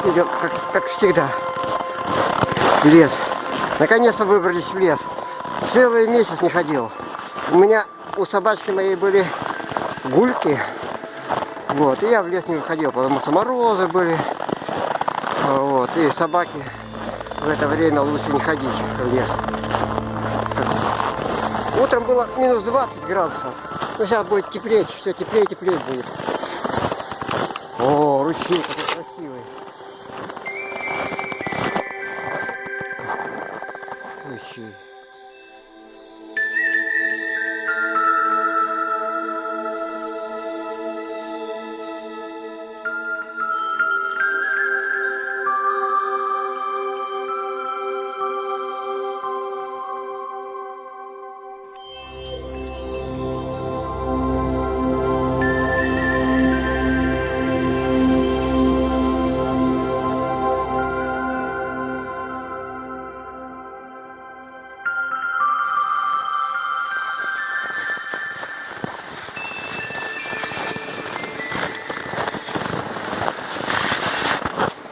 Идем, как всегда, в лес. Наконец-то выбрались в лес. Целый месяц не ходил. У собачки моей были гульки. Вот, и я в лес не выходил, потому что морозы были. Вот, и собаки в это время лучше не ходить в лес. Утром было минус 20 градусов. Но сейчас будет теплеть, все теплее и теплее будет. О, ручей какой красивый. Ручей.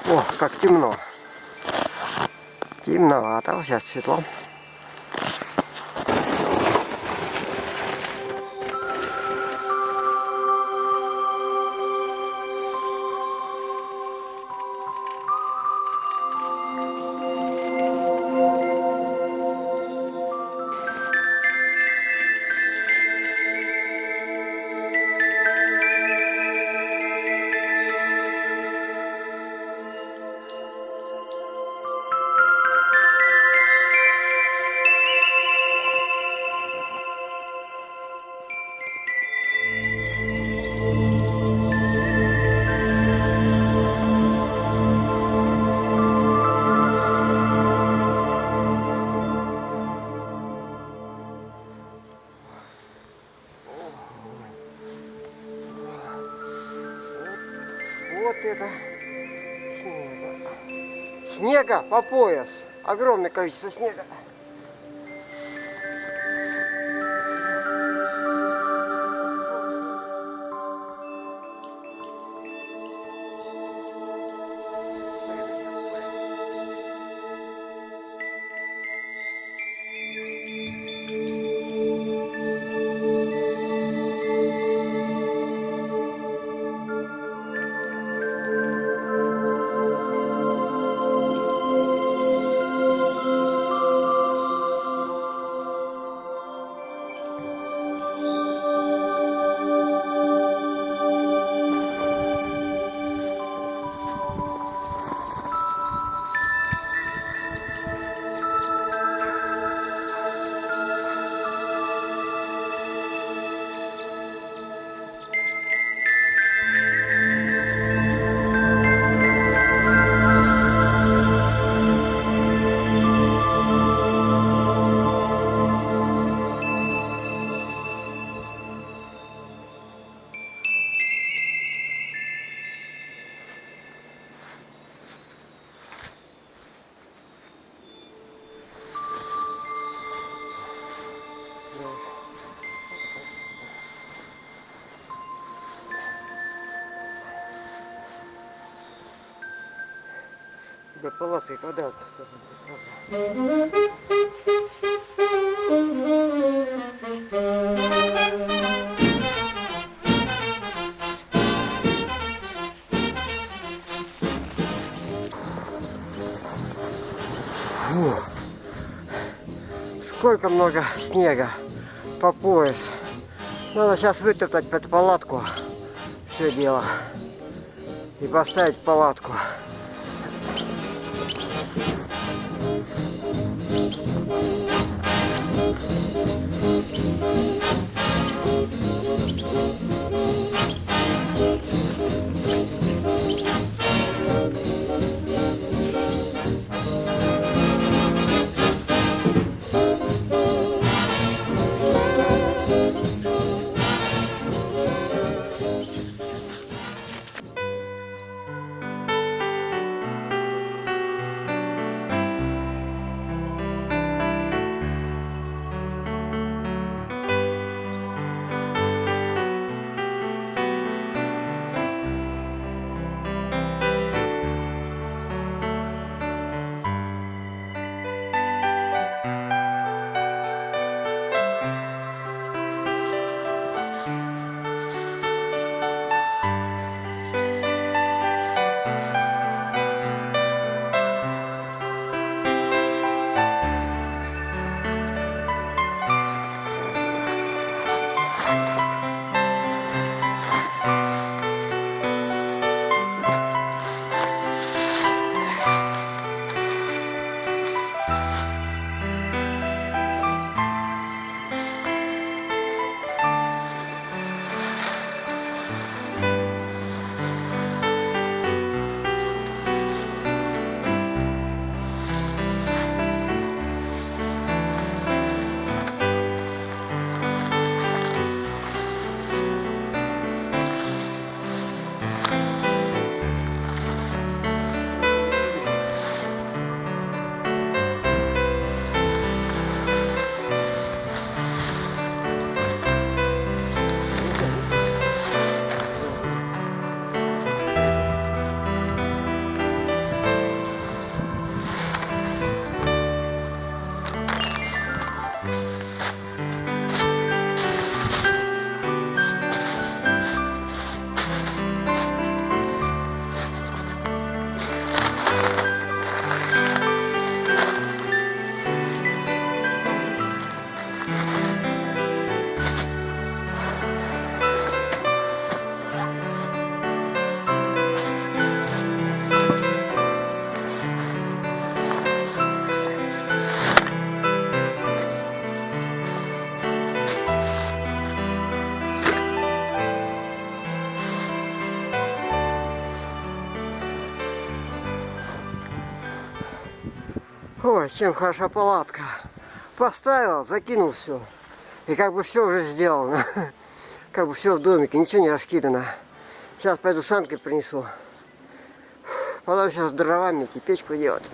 О, как темно. Темновато, вот сейчас светло. Вот это снега. Снега по пояс. Огромное количество снега. До полосы квадрат. Сколько много снега по пояс. Надо сейчас вытоптать эту палатку. Все дело. И поставить палатку. Ой, чем хороша палатка. Поставил, закинул все. И как бы все уже сделано. Как бы все в домике, ничего не раскидано. Сейчас пойду санкой принесу. Потом сейчас дровами идти, печку делать.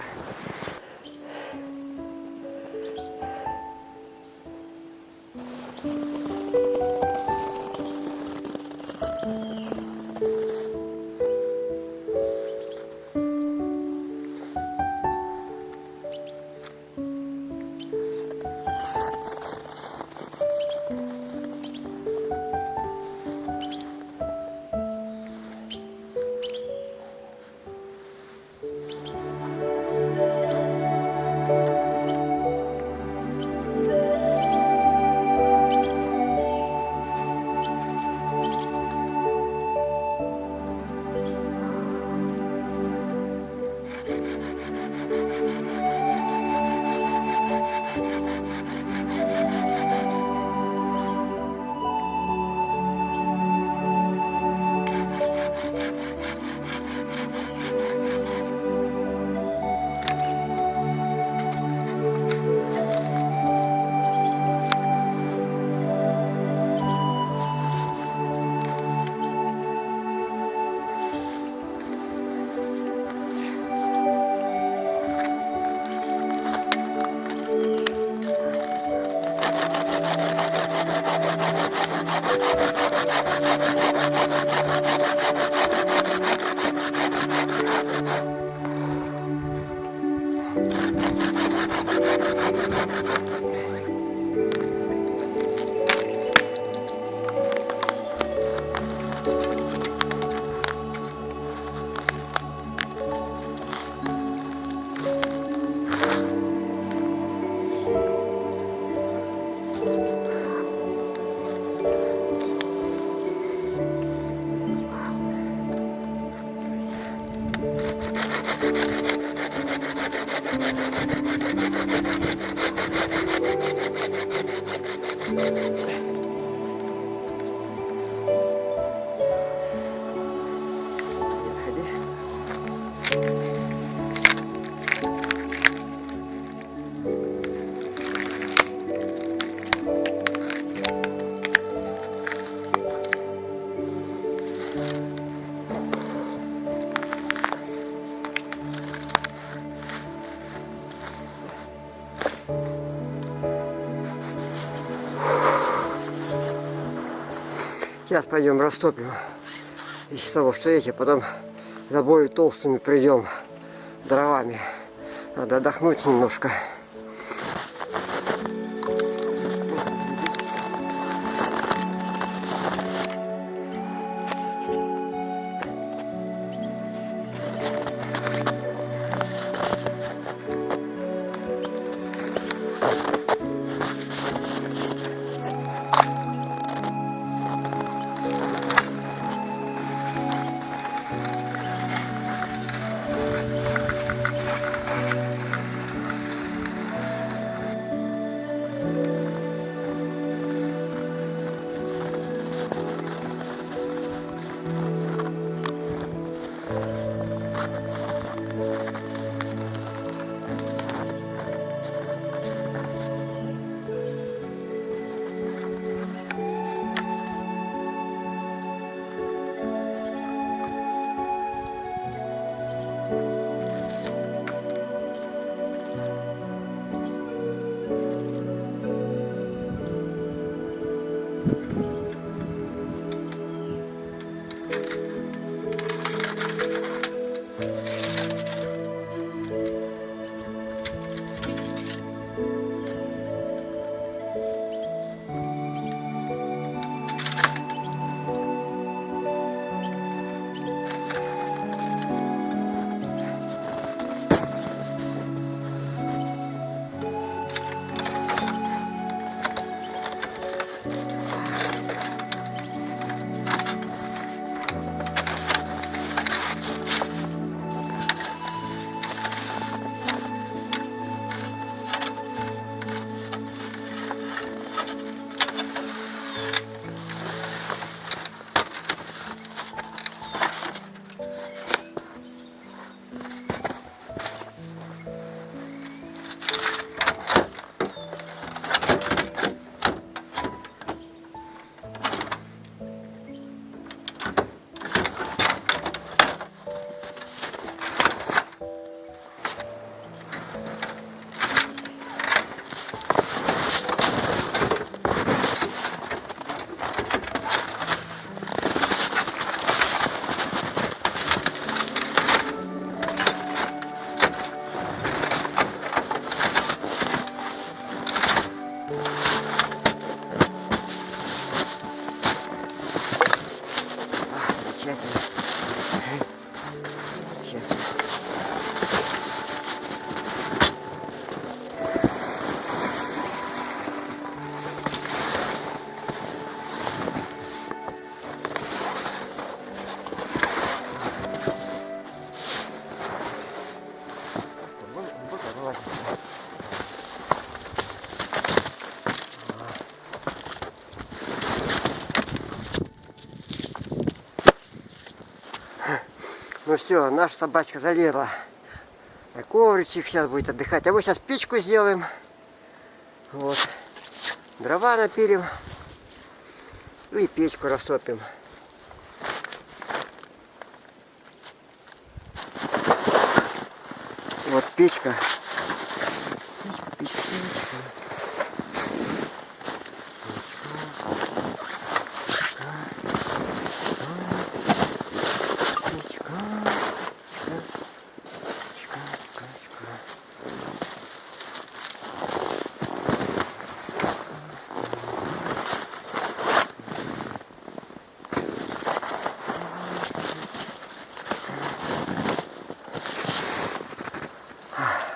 Сейчас пойдем растопим из того, что эти, потом за более толстыми придем дровами. Надо отдохнуть немножко. все, наша собачка залезла на ковричек, сейчас будет отдыхать. А мы сейчас печку сделаем. Вот. Дрова напилим. И печку растопим. Вот печка. Печка.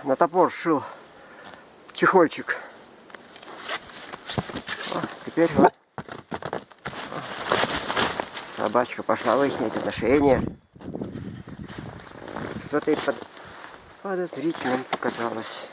На топор сшил чехольчик. Теперь вот собачка пошла выяснять отношения. Что-то и подозрительным показалось.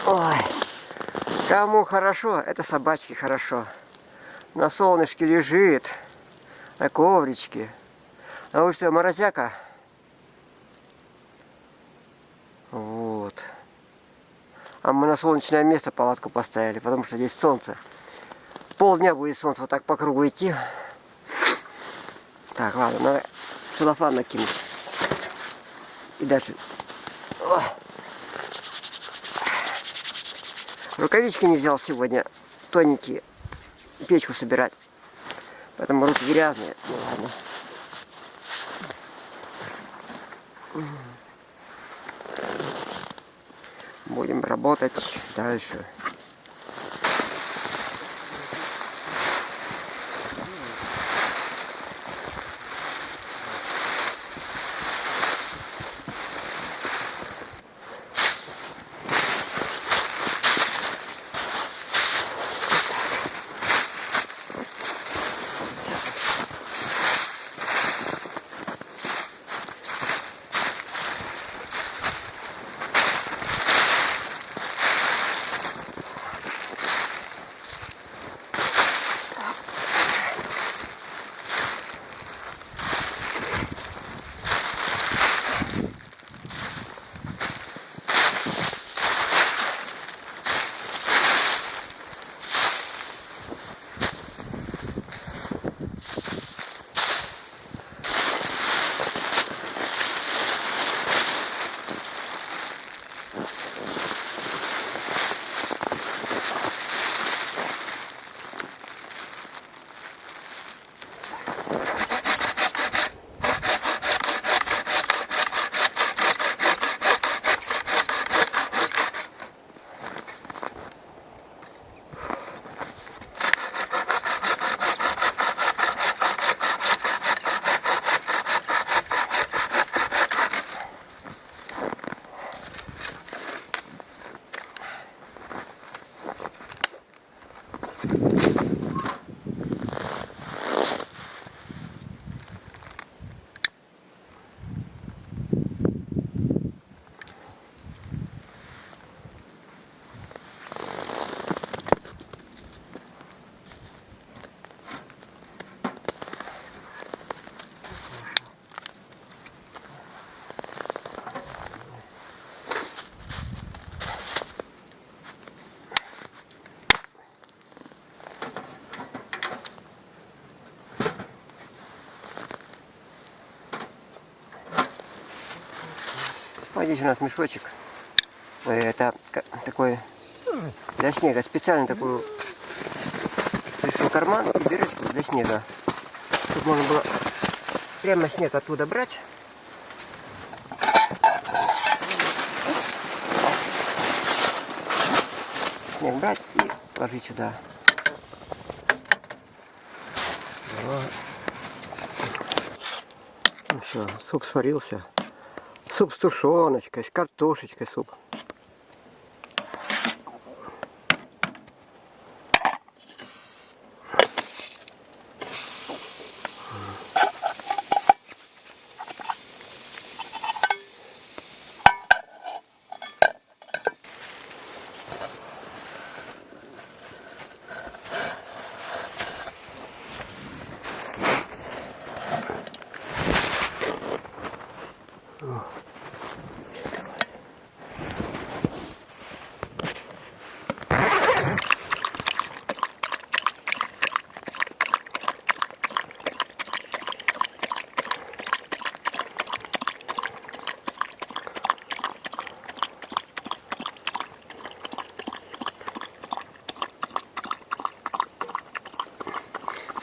Ой, кому хорошо, это собачке хорошо. На солнышке лежит, на ковричке. А вот что, морозяка. Вот. А мы на солнечное место палатку поставили, потому что здесь солнце. Полдня будет солнце вот так по кругу идти. Так, ладно, надо целлофан накинуть. И дальше. Ой. Рукавички не взял сегодня, тоненькие, печку собирать. Поэтому руки грязные. Ну ладно. Будем работать дальше. Вот здесь у нас мешочек. Это такой для снега. Специально такую пришел карман и дырочку для снега. Тут можно было прямо снег оттуда брать. Снег брать и ложить сюда. Вот. Ну все, суп сварился. Суп с тушеночкой, с картошечкой суп.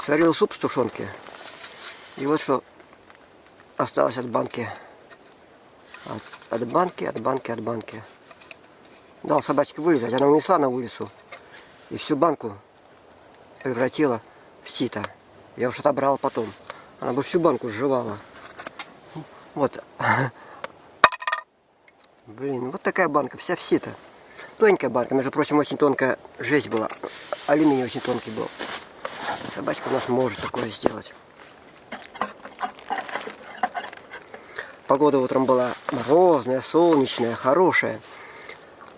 Сварил суп с тушенки. И вот что осталось от банки. От банки. Дал собачке вылезать. Она унесла на улицу. И всю банку превратила в сито. Я уж отобрал потом. Она бы всю банку сживала. Вот. Блин, вот такая банка, вся в сито. Тоненькая банка. Между прочим, очень тонкая жесть была. Алюминий очень тонкий был. Собачка у нас может такое сделать. Погода утром была морозная, солнечная, хорошая.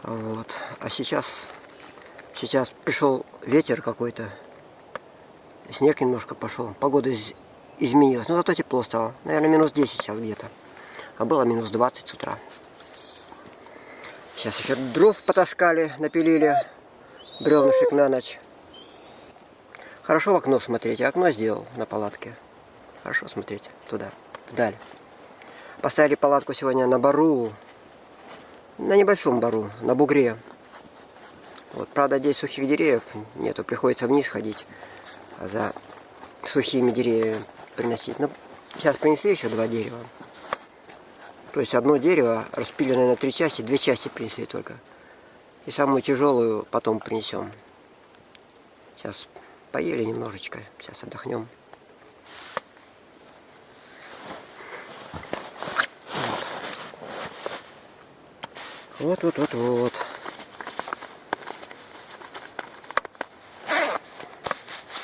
Вот. А сейчас пришел ветер какой-то. Снег немножко пошел. Погода изменилась. Но зато тепло стало. Наверное, минус 10 сейчас где-то. А было минус 20 с утра. Сейчас еще дров потаскали, напилили. Бревнышек на ночь. Хорошо в окно смотреть. Я окно сделал на палатке. Хорошо смотреть туда, вдаль. Поставили палатку сегодня на бару. На небольшом бару, на бугре. Вот, правда, здесь сухих деревьев нету. Приходится вниз ходить. А за сухими деревьями приносить. Но сейчас принесли еще 2 дерева. То есть одно дерево распиленное на 3 части. 2 части принесли только. И самую тяжелую потом принесем. Сейчас поели немножечко. Сейчас отдохнем. Вот.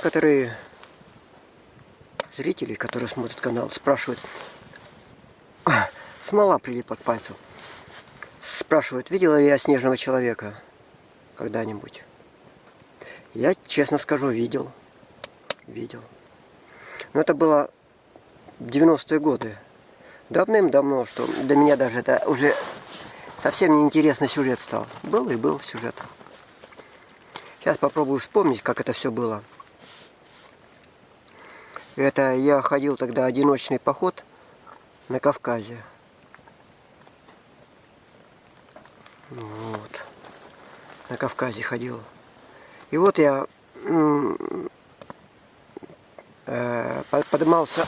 Которые зрители, которые смотрят канал, спрашивают. Смола прилипла к пальцу. Спрашивают, видела ли я снежного человека когда-нибудь? Я честно скажу, видел. Но это было в 90-е годы. Давным-давно, что для меня даже это уже совсем неинтересный сюжет стал. Был и был сюжет. Сейчас попробую вспомнить, как это все было. Это я ходил тогда одиночный поход на Кавказе. Вот. На Кавказе ходил. И вот я поднимался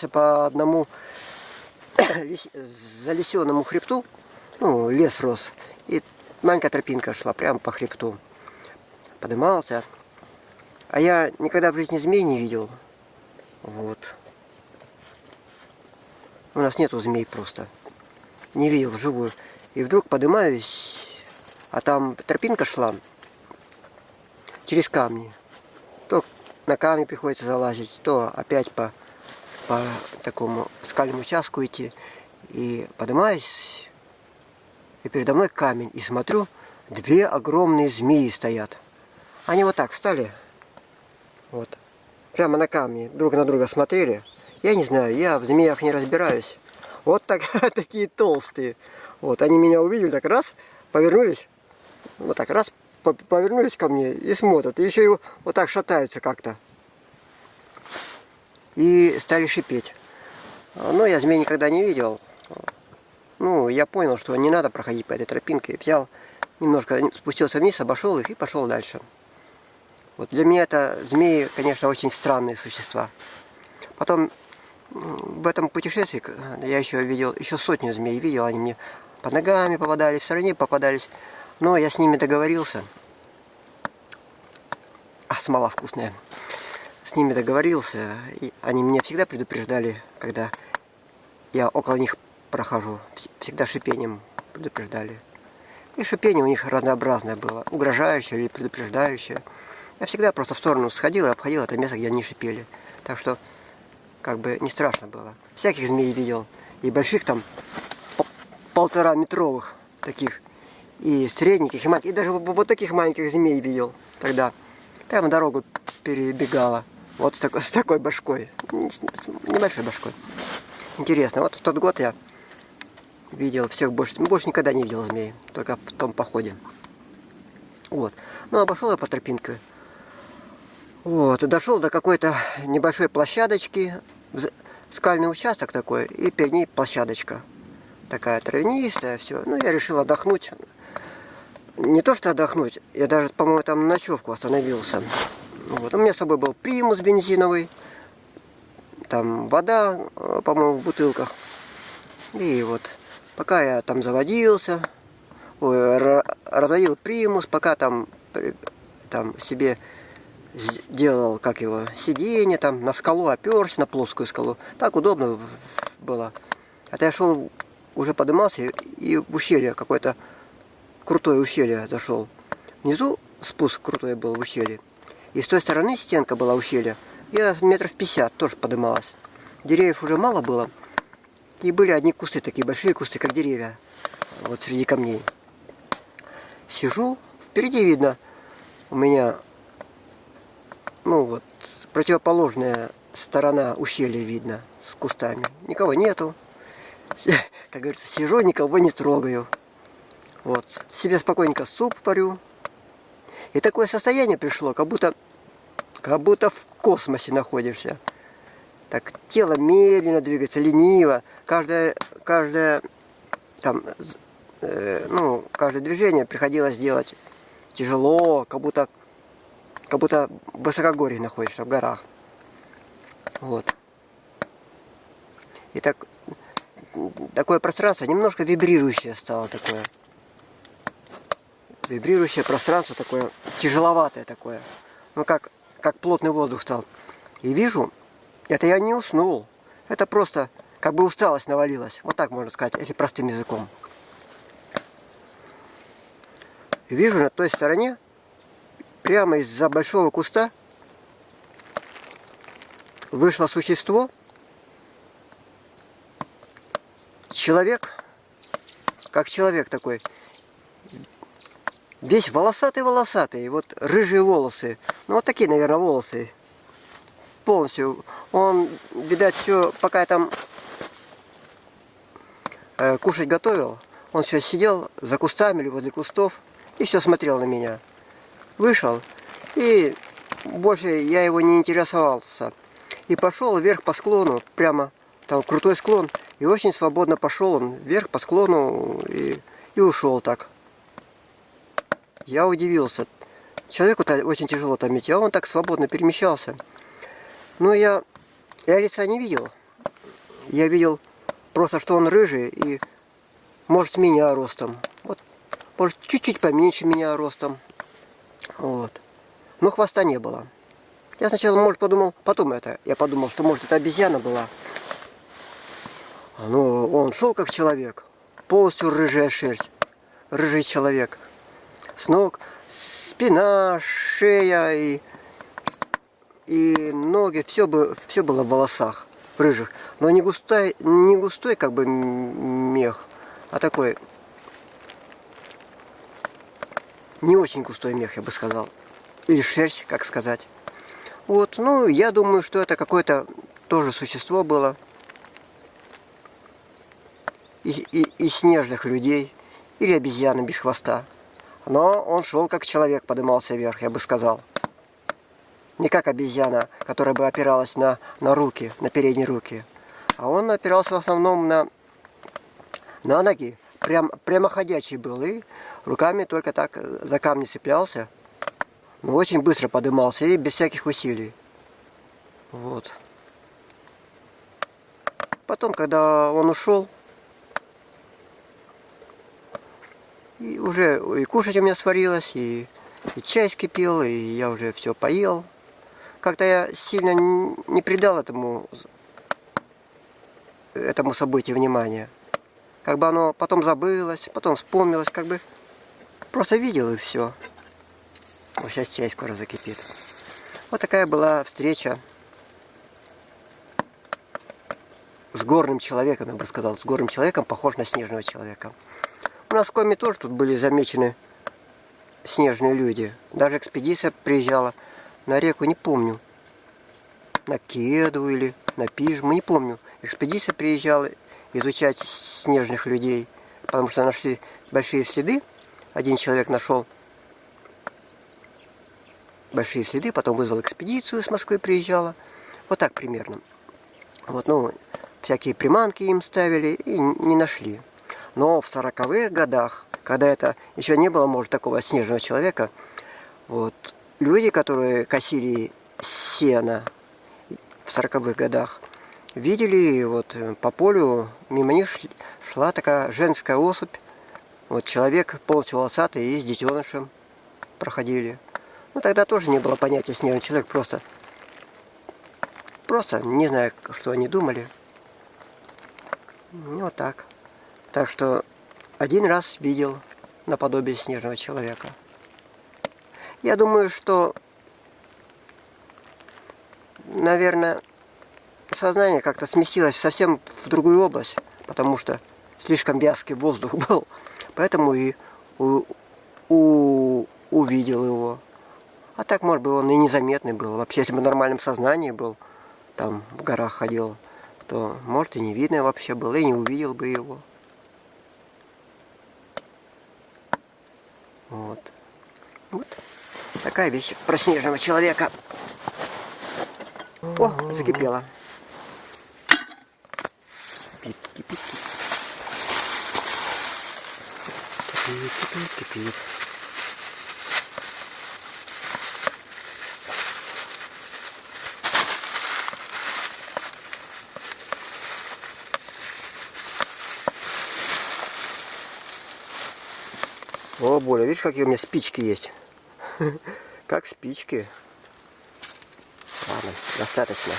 по одному залесенному хребту. Ну, лес рос. И маленькая тропинка шла прямо по хребту. Поднимался. А я никогда в жизни змей не видел. Вот. У нас нету змей просто. Не видел вживую. И вдруг поднимаюсь, а там тропинка шла через камни. То на камни приходится залазить, то опять по такому скальному участку идти. И поднимаюсь, и передо мной камень. И смотрю, 2 огромные змеи стоят. Они вот так встали. Вот. Прямо на камне. Друг на друга смотрели. Я не знаю, я в змеях не разбираюсь. Вот так, такие толстые. Вот, они меня увидели, так раз, повернулись. Вот так раз, повернулись ко мне и смотрят. И еще и вот так шатаются как-то. И стали шипеть. Но я змей никогда не видел. Ну, я понял, что не надо проходить по этой тропинке. Взял, немножко спустился вниз, обошел их и пошел дальше. Вот для меня это змеи, конечно, очень странные существа. Потом в этом путешествии я еще сотню змей видел. Они мне под ногами попадались, в стороне попадались. Но я с ними договорился. А, смола вкусная. С ними договорился. И они меня всегда предупреждали, когда я около них прохожу. Всегда шипением предупреждали. И шипение у них разнообразное было. Угрожающее или предупреждающее. Я всегда просто в сторону сходил и обходил это место, где они шипели. Так что, как бы, не страшно было. Всяких змей видел. И больших там, 1,5-метровых таких. И средненьких, и маленьких. И даже вот таких маленьких змей видел тогда. Прямо дорогу перебегала. Вот с такой башкой. С небольшой башкой. Интересно. Вот в тот год я видел всех больше никогда не видел змей. Только в том походе. Вот. Ну, обошел я по тропинке. Вот. И дошел до какой-то небольшой площадочки. Скальный участок такой. И перед ней площадочка. Такая травянистая, все. Ну, я решил отдохнуть. Не то что отдохнуть. Я даже, по-моему, там на ночевку остановился. Вот. У меня с собой был примус бензиновый. Там вода, по-моему, в бутылках. И вот. Пока я там заводился, разводил примус, пока там себе делал, как его, сиденье, там на скалу оперся, на плоскую скалу. Так удобно было. А то я шел, уже поднимался и в ущелье, какое-то крутое ущелье зашел. Внизу спуск крутой был в ущелье. И с той стороны стенка была ущелья. Я метров 50 тоже поднималась. Деревьев уже мало было. И были одни кусты, такие большие кусты, как деревья. Вот среди камней. Сижу, впереди видно у меня, ну вот, противоположная сторона ущелья видно с кустами. Никого нету. Как говорится, сижу, никого не трогаю. Вот, себе спокойненько суп варю. И такое состояние пришло, как будто в космосе находишься. Так, тело медленно двигается, лениво. Каждое движение приходилось делать тяжело, как будто в высокогорье находишься, в горах. Вот. И такое пространство немножко вибрирующее стало такое. Вибрирующее пространство такое, тяжеловатое такое. Ну, как плотный воздух стал. И вижу, это я не уснул. Это просто, как бы усталость навалилась. Вот так можно сказать, если простым языком. И вижу на той стороне, прямо из-за большого куста, вышло существо. Человек, как человек такой. Весь волосатый, вот рыжие волосы. Ну, вот такие, наверное, волосы. Полностью. Он, видать, все, пока я там кушать готовил, он все сидел за кустами или возле кустов и все смотрел на меня. Вышел, и больше я его не интересовался. И пошел вверх по склону, прямо там крутой склон, и очень свободно пошел он вверх по склону и ушел так. Я удивился. Человеку-то очень тяжело там идти, а он так свободно перемещался. Но я лица не видел. Я видел просто, что он рыжий и, может, с меня ростом. Вот, может, чуть-чуть поменьше меня ростом. Вот. Но хвоста не было. Я сначала, может, подумал, я подумал, что, может, это обезьяна была. Но он шел как человек. Полностью рыжая шерсть. Рыжий человек. С ног, спина, шея и ноги, все было в волосах рыжих. Но не густой как бы мех, а такой не очень густой мех, я бы сказал. Или шерсть, как сказать. Вот, ну, я думаю, что это какое-то тоже существо было. Из снежных людей. Или обезьяны без хвоста. Но он шел как человек, поднимался вверх, я бы сказал. Не как обезьяна, которая бы опиралась на руки, на передние руки. А он опирался в основном на ноги. Прямоходячий был. И руками только так за камни цеплялся. Но очень быстро подымался и без всяких усилий. Вот. Потом, когда он ушел, и уже и кушать у меня сварилось, и чай скипел, и я уже все поел. Как-то я сильно не придал этому событию внимания. Как бы оно потом забылось, потом вспомнилось, как бы просто видел и все. Вот сейчас чай скоро закипит. Вот такая была встреча с горным человеком, я бы сказал. С горным человеком, похож на снежного человека. У нас в Коми тоже тут были замечены снежные люди. Даже экспедиция приезжала на реку, не помню. На Кеду или на Пижму, не помню. Экспедиция приезжала изучать снежных людей, потому что нашли большие следы. Один человек нашел большие следы, потом вызвал экспедицию, с Москвы приезжала. Вот так примерно. Вот, ну, всякие приманки им ставили и не нашли. Но в 40-х годах, когда это еще не было, может, такого снежного человека, вот, люди, которые косили сено в 40-х годах, видели, вот, по полю мимо них шла такая женская особь. Вот, человек полностью волосатый и с детенышем проходили. Ну, тогда тоже не было понятия снежный человек, просто не знаю, что они думали. Ну, вот так. Так что один раз видел наподобие снежного человека. Я думаю, что, наверное, сознание как-то сместилось совсем в другую область, потому что слишком вязкий воздух был. Поэтому и увидел его. А так, может быть, он и незаметный был. Вообще, если бы в нормальном сознании был, там в горах ходил, то, может, и не видно вообще было, и не увидел бы его. Вот. Вот такая вещь про снежного человека. О, закипело. Кипит, кипит, кипит. Кипит, кипит, кипит. О, Боля, видишь, какие у меня спички есть? Как спички. Ладно, достаточно.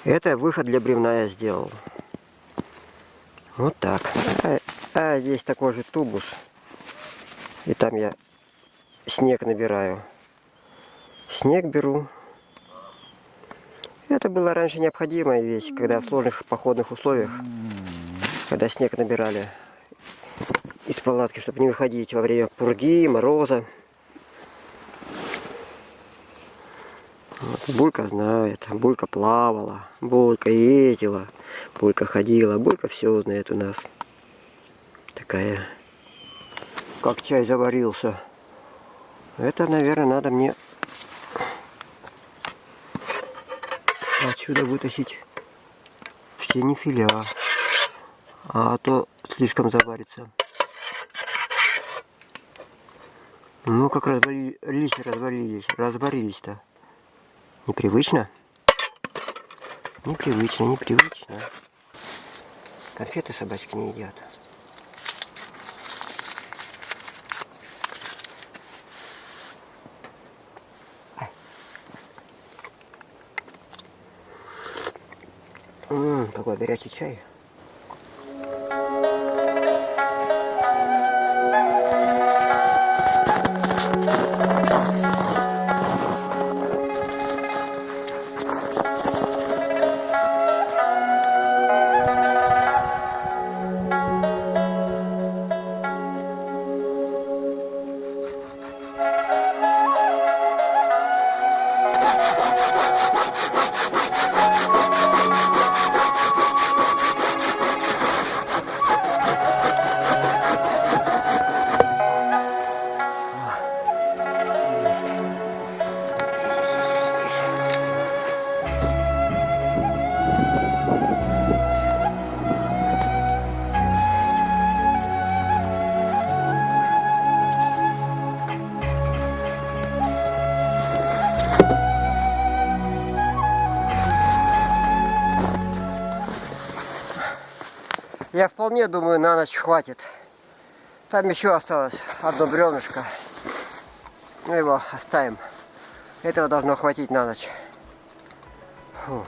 Это выход для бревна я сделал. Вот так. А здесь такой же тубус. И там я снег набираю. Снег беру. Это было раньше необходимая вещь, когда в сложных походных условиях, когда снег набирали из палатки, чтобы не выходить во время пурги, мороза. Вот, Булька знает, Булька плавала, Булька ездила, Булька ходила, Булька все знает у нас. Такая. Как чай заварился. Это, наверное, надо мне отсюда вытащить все нефиля, а то слишком заварится. Ну, как разварились-то. Непривычно? Непривычно. Конфеты собачки не едят. Какой горячий чай. Я вполне думаю, на ночь хватит. Там еще осталось одно бревнышко. Ну, его оставим. Этого должно хватить на ночь. Фу.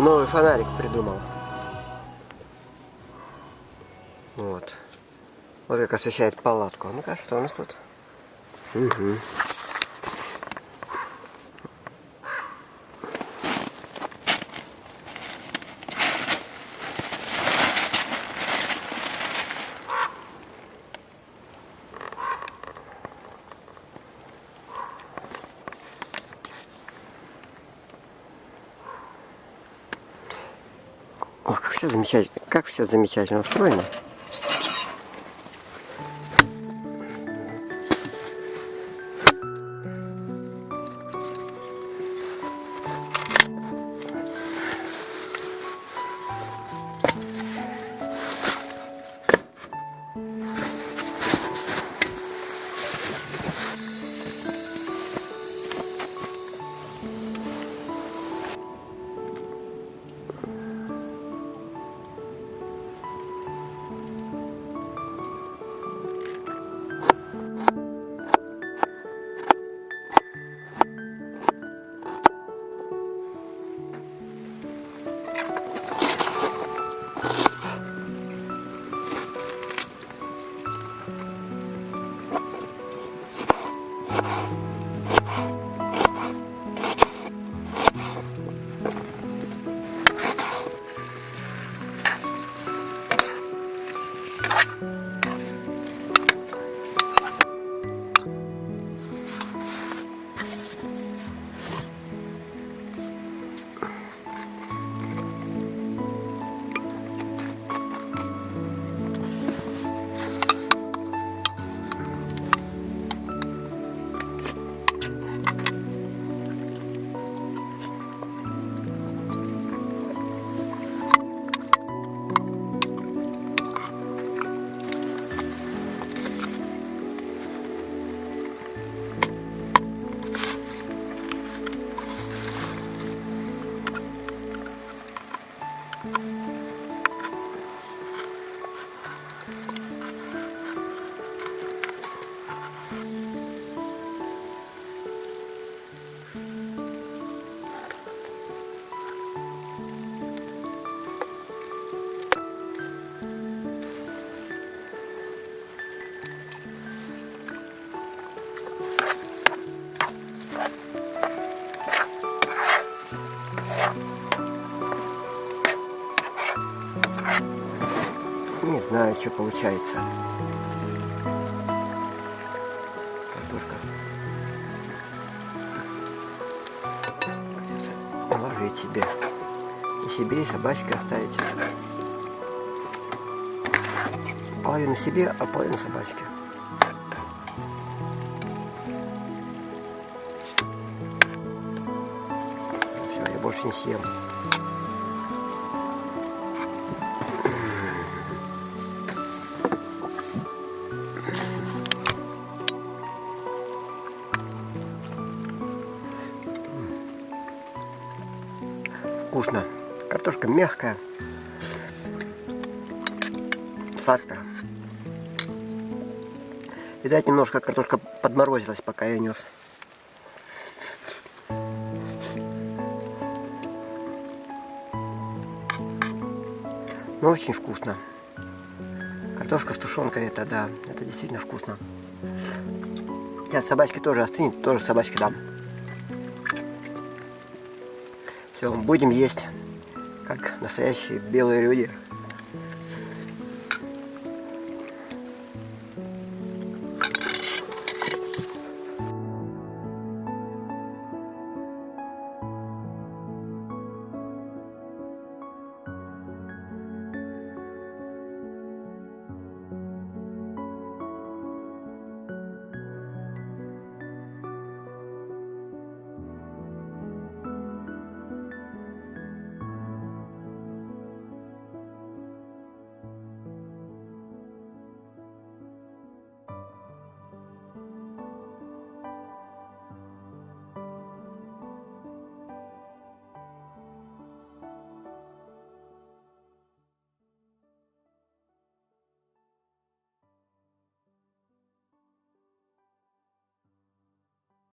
Новый фонарик придумал. Вот. Вот как освещает палатку. Ну-ка, что у нас тут? Угу. Ох, как все замечательно устроено. знаю, что получается. Картошка. Ложить себе. И себе, и собачке оставить. Половину себе, а половину собачке. Все, я больше не съем. Вкусно. Картошка мягкая. Сладкая. Видать, немножко картошка подморозилась, пока я нес. Но очень вкусно. Картошка с тушенкой, это да, это действительно вкусно. Сейчас собачке тоже остынет, тоже собачке дам. Все, будем есть, как настоящие белые люди.